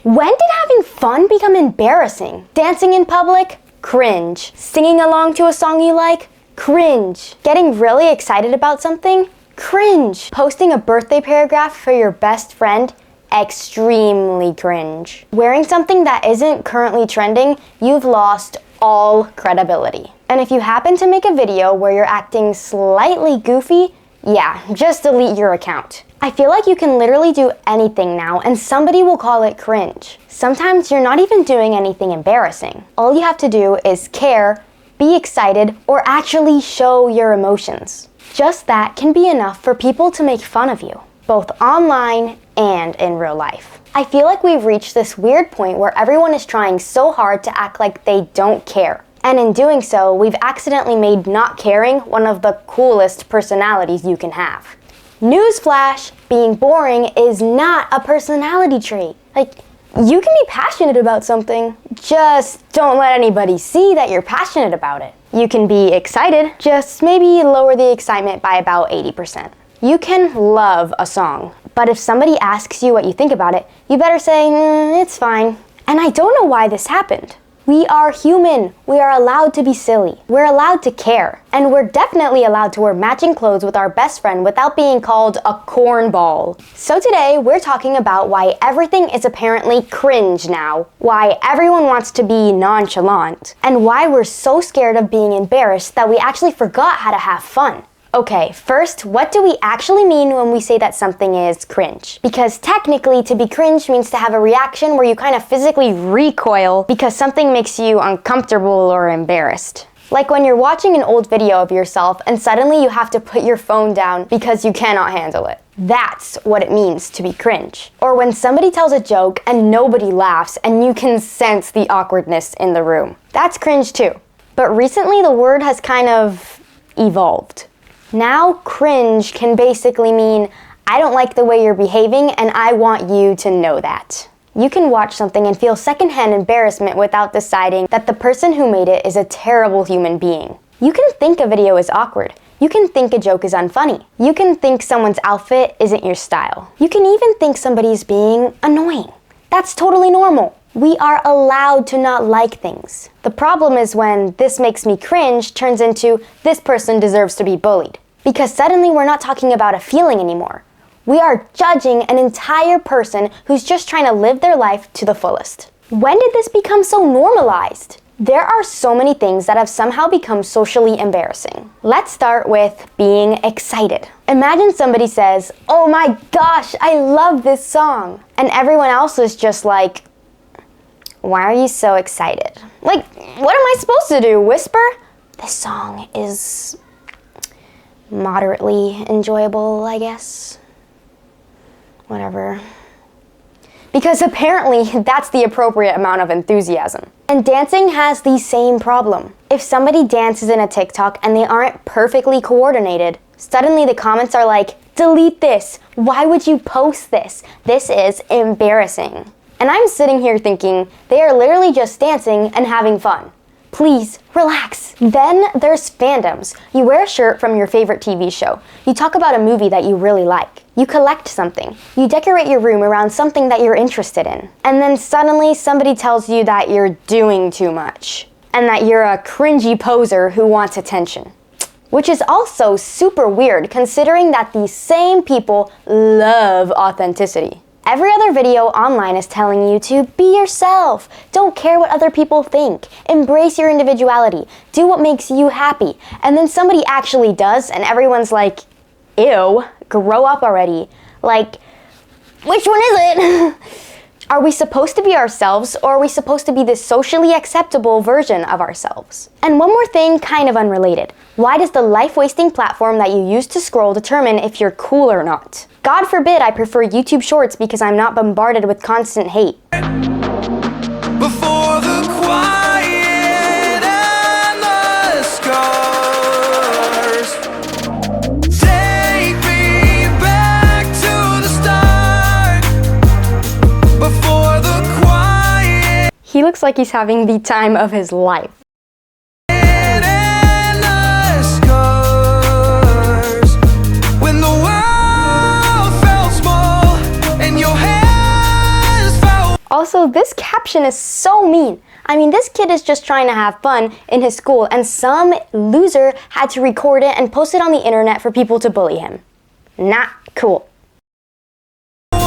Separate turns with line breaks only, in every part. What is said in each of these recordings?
When did having fun become embarrassing? Dancing in public? Cringe. Singing along to a song you like? Cringe. Getting really excited about something? Cringe. Posting a birthday paragraph for your best friend? Extremely cringe. Wearing something that isn't currently trending? You've lost all credibility. And if you happen to make a video where you're acting slightly goofy, yeah, just delete your account. I feel like you can literally do anything now and somebody will call it cringe. Sometimes you're not even doing anything embarrassing. All you have to do is care, be excited, or actually show your emotions. Just that can be enough for people to make fun of you, both online and in real life. I feel like we've reached this weird point where everyone is trying so hard to act like they don't care. And in doing so, we've accidentally made not caring one of the coolest personalities you can have. Newsflash, being boring is not a personality trait. Like, you can be passionate about something, just don't let anybody see that you're passionate about it. You can be excited, just maybe lower the excitement by about 80%. You can love a song, but if somebody asks you what you think about it, you better say, it's fine. And I don't know why this happened. We are human. We are allowed to be silly. We're allowed to care. And we're definitely allowed to wear matching clothes with our best friend without being called a cornball. So today, we're talking about why everything is apparently cringe now, why everyone wants to be nonchalant, and why we're so scared of being embarrassed that we actually forgot how to have fun. Okay, first, what do we actually mean when we say that something is cringe? Because technically, to be cringe means to have a reaction where you kind of physically recoil because something makes you uncomfortable or embarrassed. Like when you're watching an old video of yourself and suddenly you have to put your phone down because you cannot handle it. That's what it means to be cringe. Or when somebody tells a joke and nobody laughs and you can sense the awkwardness in the room. That's cringe too. But recently the word has kind of evolved. Now, cringe can basically mean, I don't like the way you're behaving and I want you to know that. You can watch something and feel secondhand embarrassment without deciding that the person who made it is a terrible human being. You can think a video is awkward. You can think a joke is unfunny. You can think someone's outfit isn't your style. You can even think somebody's being annoying. That's totally normal. We are allowed to not like things. The problem is when this makes me cringe turns into this person deserves to be bullied. Because suddenly we're not talking about a feeling anymore. We are judging an entire person who's just trying to live their life to the fullest. When did this become so normalized? There are so many things that have somehow become socially embarrassing. Let's start with being excited. Imagine somebody says, "Oh my gosh, I love this song." And everyone else is just like, "Why are you so excited?" Like, what am I supposed to do? Whisper? This song is moderately enjoyable, I guess. Whatever. Because apparently that's the appropriate amount of enthusiasm. And dancing has the same problem. If somebody dances in a TikTok and they aren't perfectly coordinated, suddenly the comments are like, "Delete this. Why would you post this? This is embarrassing." And I'm sitting here thinking, they are literally just dancing and having fun. Please, relax. Then there's fandoms. You wear a shirt from your favorite TV show. You talk about a movie that you really like. You collect something. You decorate your room around something that you're interested in. And then suddenly somebody tells you that you're doing too much. And that you're a cringy poser who wants attention. Which is also super weird considering that these same people love authenticity. Every other video online is telling you to be yourself. Don't care what other people think. Embrace your individuality. Do what makes you happy. And then somebody actually does and everyone's like, ew, grow up already. Like, which one is it? Are we supposed to be ourselves or are we supposed to be this socially acceptable version of ourselves? And one more thing, kind of unrelated. Why does the life-wasting platform that you use to scroll determine if you're cool or not? God forbid I prefer YouTube Shorts because I'm not bombarded with constant hate.
Before the quiet and the scars, take me back to the start. Before the quiet.
He looks like he's having the time of his life. Also, this caption is so mean. I mean, this kid is just trying to have fun in his school, and some loser had to record it and post it on the internet for people to bully him. Not cool.
Take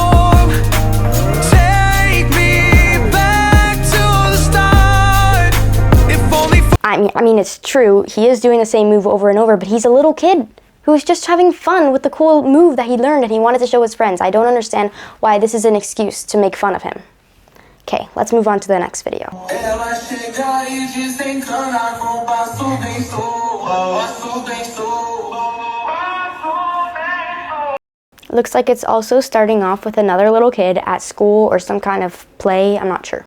me back to the start. If only for
I mean, it's true. He is doing the same move over and over, but he's a little kid who's just having fun with the cool move that he learned and he wanted to show his friends. I don't understand why this is an excuse to make fun of him. Okay, let's move on to the next video. Looks like it's also starting off with another little kid at school or some kind of play, I'm not sure.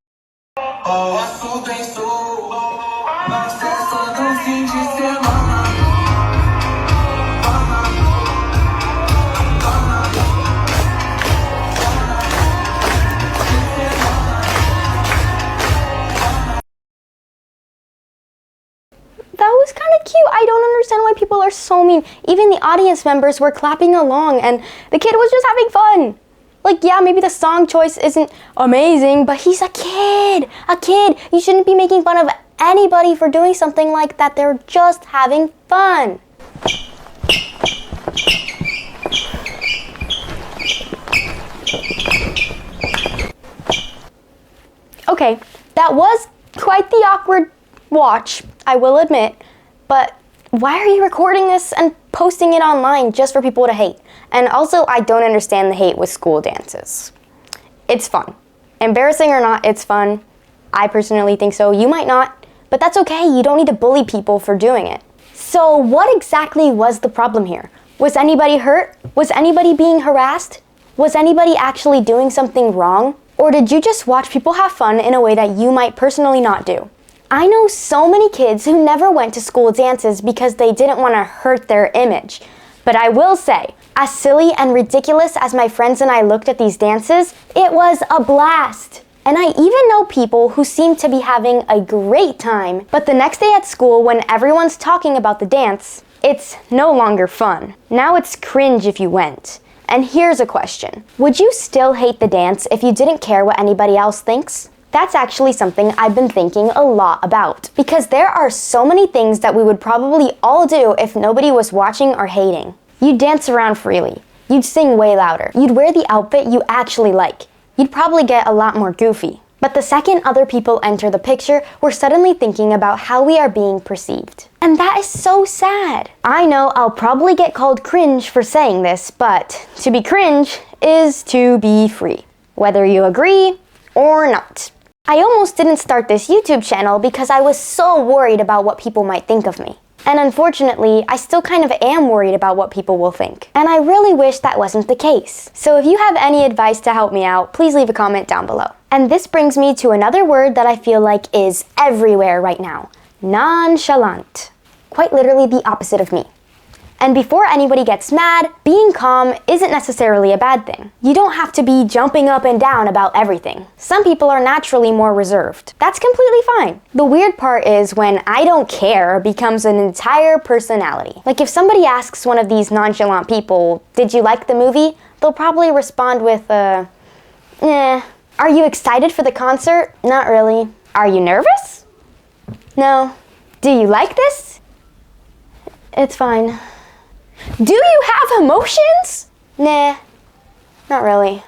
That was kind of cute. I don't understand why people are so mean. Even the audience members were clapping along and the kid was just having fun. Like, yeah, maybe the song choice isn't amazing, but he's a kid. A kid. You shouldn't be making fun of anybody for doing something like that. They're just having fun. Okay, that was quite the awkward watch, I will admit, but why are you recording this and posting it online just for people to hate? And also, I don't understand the hate with school dances. It's fun. Embarrassing or not, it's fun. I personally think so. You might not, but that's okay. You don't need to bully people for doing it. So what exactly was the problem here? Was anybody hurt? Was anybody being harassed? Was anybody actually doing something wrong? Or did you just watch people have fun in a way that you might personally not do? I know so many kids who never went to school dances because they didn't want to hurt their image. But I will say, as silly and ridiculous as my friends and I looked at these dances, it was a blast. And I even know people who seem to be having a great time, but the next day at school when everyone's talking about the dance, it's no longer fun. Now it's cringe if you went. And here's a question. Would you still hate the dance if you didn't care what anybody else thinks? That's actually something I've been thinking a lot about, because there are so many things that we would probably all do if nobody was watching or hating. You'd dance around freely. You'd sing way louder. You'd wear the outfit you actually like. You'd probably get a lot more goofy. But the second other people enter the picture, we're suddenly thinking about how we are being perceived. And that is so sad. I know I'll probably get called cringe for saying this, but to be cringe is to be free, whether you agree or not. I almost didn't start this YouTube channel because I was so worried about what people might think of me. And unfortunately, I still kind of am worried about what people will think. And I really wish that wasn't the case. So if you have any advice to help me out, please leave a comment down below. And this brings me to another word that I feel like is everywhere right now. Nonchalant. Quite literally the opposite of me. And before anybody gets mad, being calm isn't necessarily a bad thing. You don't have to be jumping up and down about everything. Some people are naturally more reserved. That's completely fine. The weird part is when I don't care becomes an entire personality. Like if somebody asks one of these nonchalant people, did you like the movie? They'll probably respond with, eh. Are you excited for the concert? Not really. Are you nervous? No. Do you like this? It's fine. Do you have emotions? Nah, not really.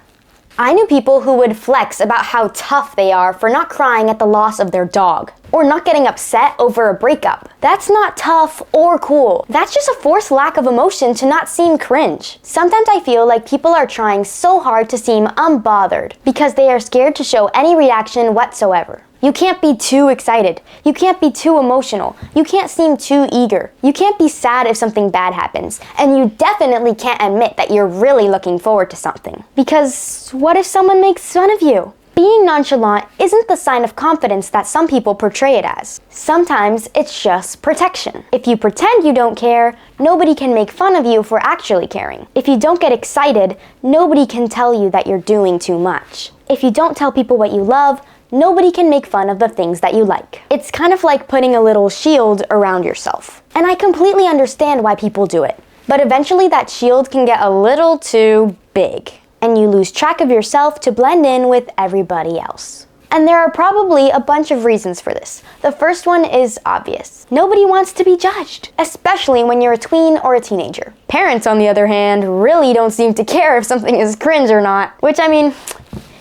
I knew people who would flex about how tough they are for not crying at the loss of their dog, or not getting upset over a breakup. That's not tough or cool. That's just a forced lack of emotion to not seem cringe. Sometimes I feel like people are trying so hard to seem unbothered because they are scared to show any reaction whatsoever. You can't be too excited. You can't be too emotional. You can't seem too eager. You can't be sad if something bad happens. And you definitely can't admit that you're really looking forward to something. Because what if someone makes fun of you? Being nonchalant isn't the sign of confidence that some people portray it as. Sometimes it's just protection. If you pretend you don't care, nobody can make fun of you for actually caring. If you don't get excited, nobody can tell you that you're doing too much. If you don't tell people what you love, nobody can make fun of the things that you like. It's kind of like putting a little shield around yourself. And I completely understand why people do it. But eventually that shield can get a little too big. and you lose track of yourself to blend in with everybody else. And there are probably a bunch of reasons for this. The first one is obvious. Nobody wants to be judged, especially when you're a tween or a teenager. Parents, on the other hand, really don't seem to care if something is cringe or not, which, I mean,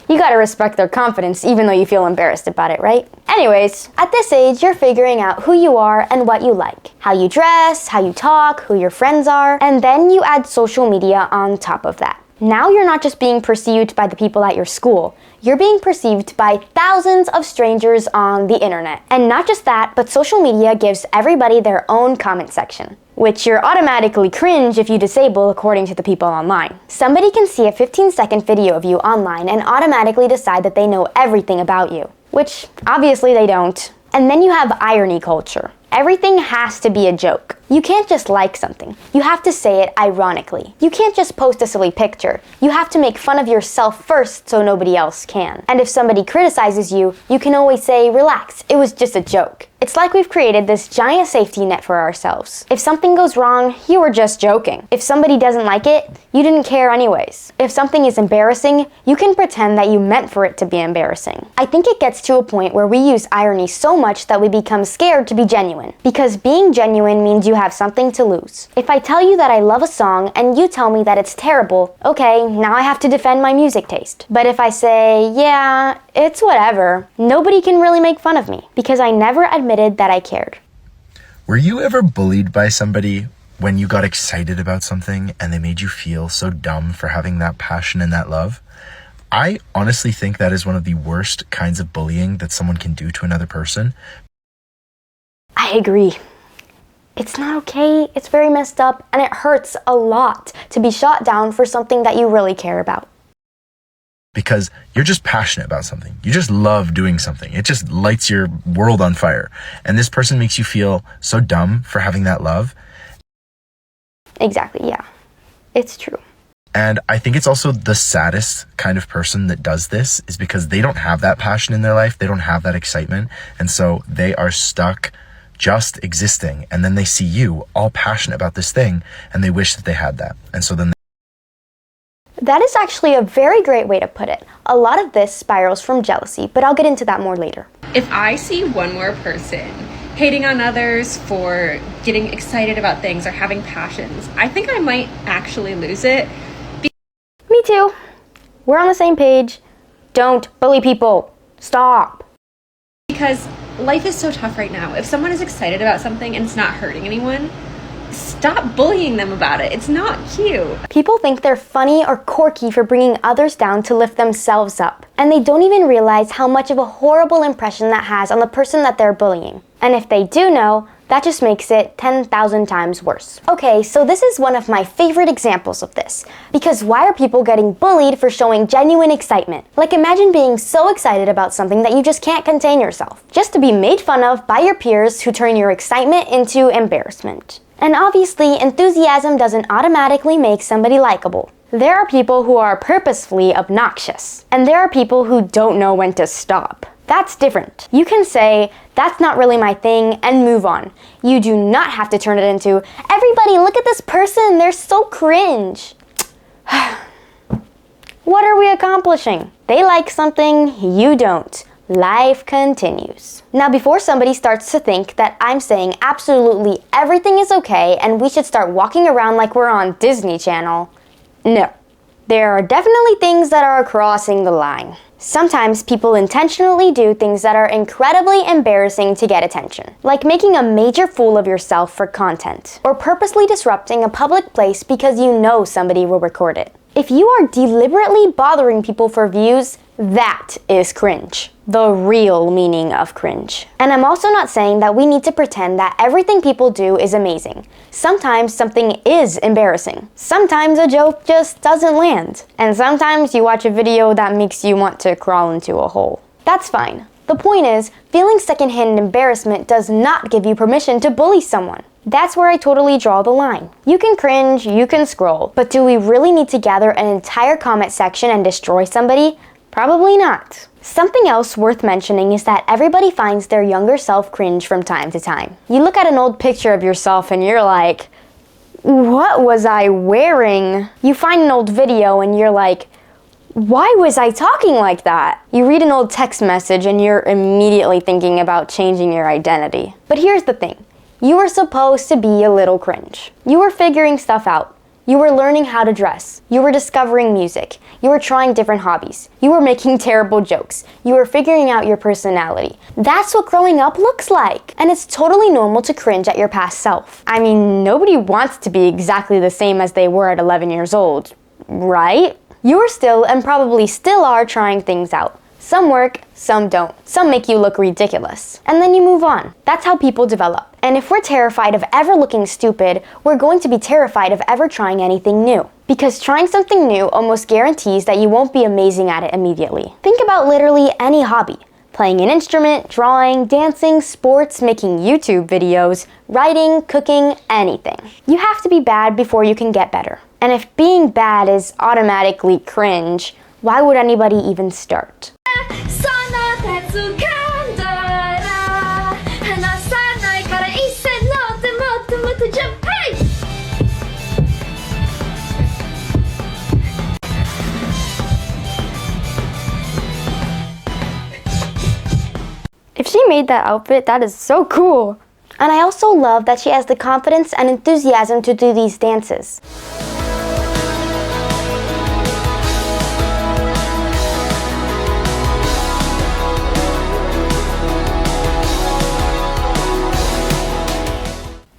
you gotta respect their confidence even though you feel embarrassed about it, right? Anyways, at this age, you're figuring out who you are and what you like, how you dress, how you talk, who your friends are, and then you add social media on top of that. Now you're not just being perceived by the people at your school, you're being perceived by thousands of strangers on the internet. And not just that, but social media gives everybody their own comment section, which you're automatically cringe if you disable according to the people online. Somebody can see a 15-second video of you online and automatically decide that they know everything about you, which obviously they don't. And then you have irony culture. Everything has to be a joke. You can't just like something. You have to say it ironically. You can't just post a silly picture. You have to make fun of yourself first so nobody else can. And if somebody criticizes you, you can always say, relax, it was just a joke. It's like we've created this giant safety net for ourselves. If something goes wrong, you were just joking. If somebody doesn't like it, you didn't care anyways. If something is embarrassing, you can pretend that you meant for it to be embarrassing. I think it gets to a point where we use irony so much that we become scared to be genuine. Because being genuine means you have something to lose. If I tell you that I love a song and you tell me that it's terrible, okay, now I have to defend my music taste. But if I say, yeah, it's whatever, nobody can really make fun of me because I never admitted that I cared.
Were you ever bullied by somebody when you got excited about something and they made you feel so dumb for having that passion and that love? I honestly think that is one of the worst kinds of bullying that someone can do to another person.
I agree. It's not okay, it's very messed up, and it hurts a lot to be shot down for something that you really care about.
Because you're just passionate about something. You just love doing something. It just lights your world on fire. And this person makes you feel so dumb for having that love.
Exactly, yeah. It's true.
And I think it's also the saddest kind of person that does this is because they don't have that passion in their life. They don't have that excitement. And so they are stuck just existing. And then they see you all passionate about this thing and they wish that they had that. And so then
that is actually a very great way to put it. A lot of this spirals from jealousy, but I'll get into that more later.
If I see one more person hating on others for getting excited about things or having passions, I think I might actually lose it.
Me too. We're on the same page. Don't bully people. Stop.
Because life is so tough right now. If someone is excited about something and it's not hurting anyone, stop bullying them about it. It's not cute.
People think they're funny or quirky for bringing others down to lift themselves up. And they don't even realize how much of a horrible impression that has on the person that they're bullying. And if they do know, that just makes it 10,000 times worse. Okay, so this is one of my favorite examples of this. Because why are people getting bullied for showing genuine excitement? Like imagine being so excited about something that you just can't contain yourself. Just to be made fun of by your peers who turn your excitement into embarrassment. And obviously, enthusiasm doesn't automatically make somebody likable. There are people who are purposefully obnoxious. And there are people who don't know when to stop. That's different. You can say, that's not really my thing, and move on. You do not have to turn it into, everybody look at this person, they're so cringe. What are we accomplishing? They like something, you don't. Life continues. Now, before somebody starts to think that I'm saying absolutely everything is okay and we should start walking around like we're on Disney Channel, no. There are definitely things that are crossing the line. Sometimes people intentionally do things that are incredibly embarrassing to get attention, like making a major fool of yourself for content, or purposely disrupting a public place because you know somebody will record it. If you are deliberately bothering people for views, that is cringe. The real meaning of cringe. And I'm also not saying that we need to pretend that everything people do is amazing. Sometimes something is embarrassing. Sometimes a joke just doesn't land. And sometimes you watch a video that makes you want to crawl into a hole. That's fine. The point is, feeling secondhand embarrassment does not give you permission to bully someone. That's where I totally draw the line. You can cringe, you can scroll, but do we really need to gather an entire comment section and destroy somebody? Probably not. Something else worth mentioning is that everybody finds their younger self cringe from time to time. You look at an old picture of yourself and you're like, what was I wearing? You find an old video and you're like, Why was I talking like that? You read an old text message and you're immediately thinking about changing your identity. But here's the thing. You were supposed to be a little cringe. You were figuring stuff out. You were learning how to dress. You were discovering music. You were trying different hobbies. You were making terrible jokes. You were figuring out your personality. That's what growing up looks like. And it's totally normal to cringe at your past self. I mean, nobody wants to be exactly the same as they were at 11 years old, right? You are still, and probably still are, trying things out. Some work, some don't. Some make you look ridiculous. And then you move on. That's how people develop. And if we're terrified of ever looking stupid, we're going to be terrified of ever trying anything new. Because trying something new almost guarantees that you won't be amazing at it immediately. Think about literally any hobby. Playing an instrument, drawing, dancing, sports, making YouTube videos, writing, cooking, anything. You have to be bad before you can get better. And if being bad is automatically cringe, why would anybody even start? If she made that outfit, that is so cool. And I also love that she has the confidence and enthusiasm to do these dances.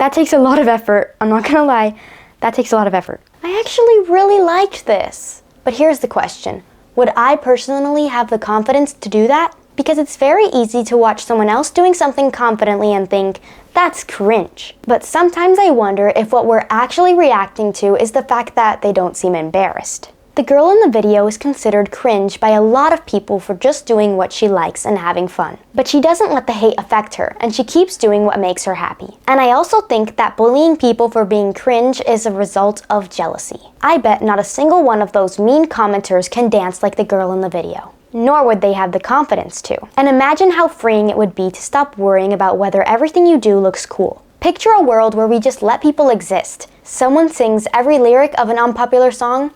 That takes a lot of effort. I'm not gonna lie, that takes a lot of effort. I actually really liked this. But here's the question. Would I personally have the confidence to do that? Because it's very easy to watch someone else doing something confidently and think, that's cringe. But sometimes I wonder if what we're actually reacting to is the fact that they don't seem embarrassed. The girl in the video is considered cringe by a lot of people for just doing what she likes and having fun. But she doesn't let the hate affect her, and she keeps doing what makes her happy. And I also think that bullying people for being cringe is a result of jealousy. I bet not a single one of those mean commenters can dance like the girl in the video. Nor would they have the confidence to. And imagine how freeing it would be to stop worrying about whether everything you do looks cool. Picture a world where we just let people exist. Someone sings every lyric of an unpopular song?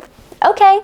Okay.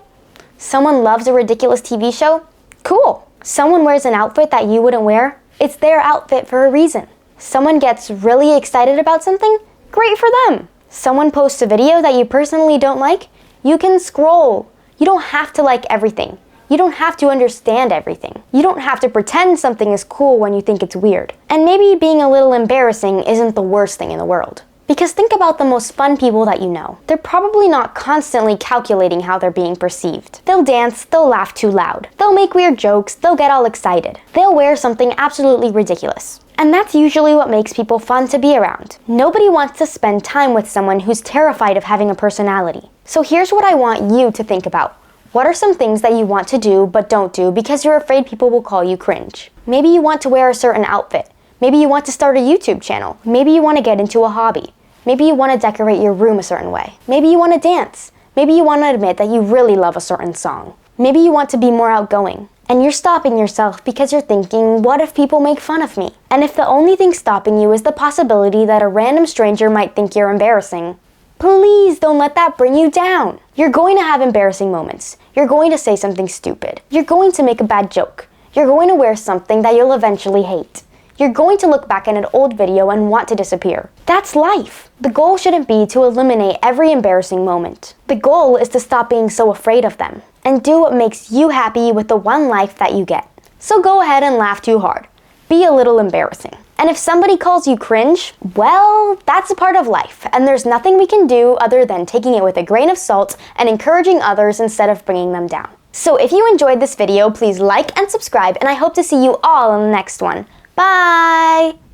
Someone loves a ridiculous TV show? Cool. Someone wears an outfit that you wouldn't wear? It's their outfit for a reason. Someone gets really excited about something? Great for them. Someone posts a video that you personally don't like? You can scroll. You don't have to like everything. You don't have to understand everything. You don't have to pretend something is cool when you think it's weird. And maybe being a little embarrassing isn't the worst thing in the world. Because think about the most fun people that you know. They're probably not constantly calculating how they're being perceived. They'll dance, they'll laugh too loud. They'll make weird jokes, they'll get all excited. They'll wear something absolutely ridiculous. And that's usually what makes people fun to be around. Nobody wants to spend time with someone who's terrified of having a personality. So here's what I want you to think about. What are some things that you want to do but don't do because you're afraid people will call you cringe? Maybe you want to wear a certain outfit. Maybe you want to start a YouTube channel. Maybe you want to get into a hobby. Maybe you want to decorate your room a certain way. Maybe you want to dance. Maybe you want to admit that you really love a certain song. Maybe you want to be more outgoing. And you're stopping yourself because you're thinking, what if people make fun of me? And if the only thing stopping you is the possibility that a random stranger might think you're embarrassing, please don't let that bring you down. You're going to have embarrassing moments. You're going to say something stupid. You're going to make a bad joke. You're going to wear something that you'll eventually hate. You're going to look back at an old video and want to disappear. That's life. The goal shouldn't be to eliminate every embarrassing moment. The goal is to stop being so afraid of them and do what makes you happy with the one life that you get. So go ahead and laugh too hard. Be a little embarrassing. And if somebody calls you cringe, well, that's a part of life, and there's nothing we can do other than taking it with a grain of salt and encouraging others instead of bringing them down. So if you enjoyed this video, please like and subscribe, and I hope to see you all in the next one. Bye!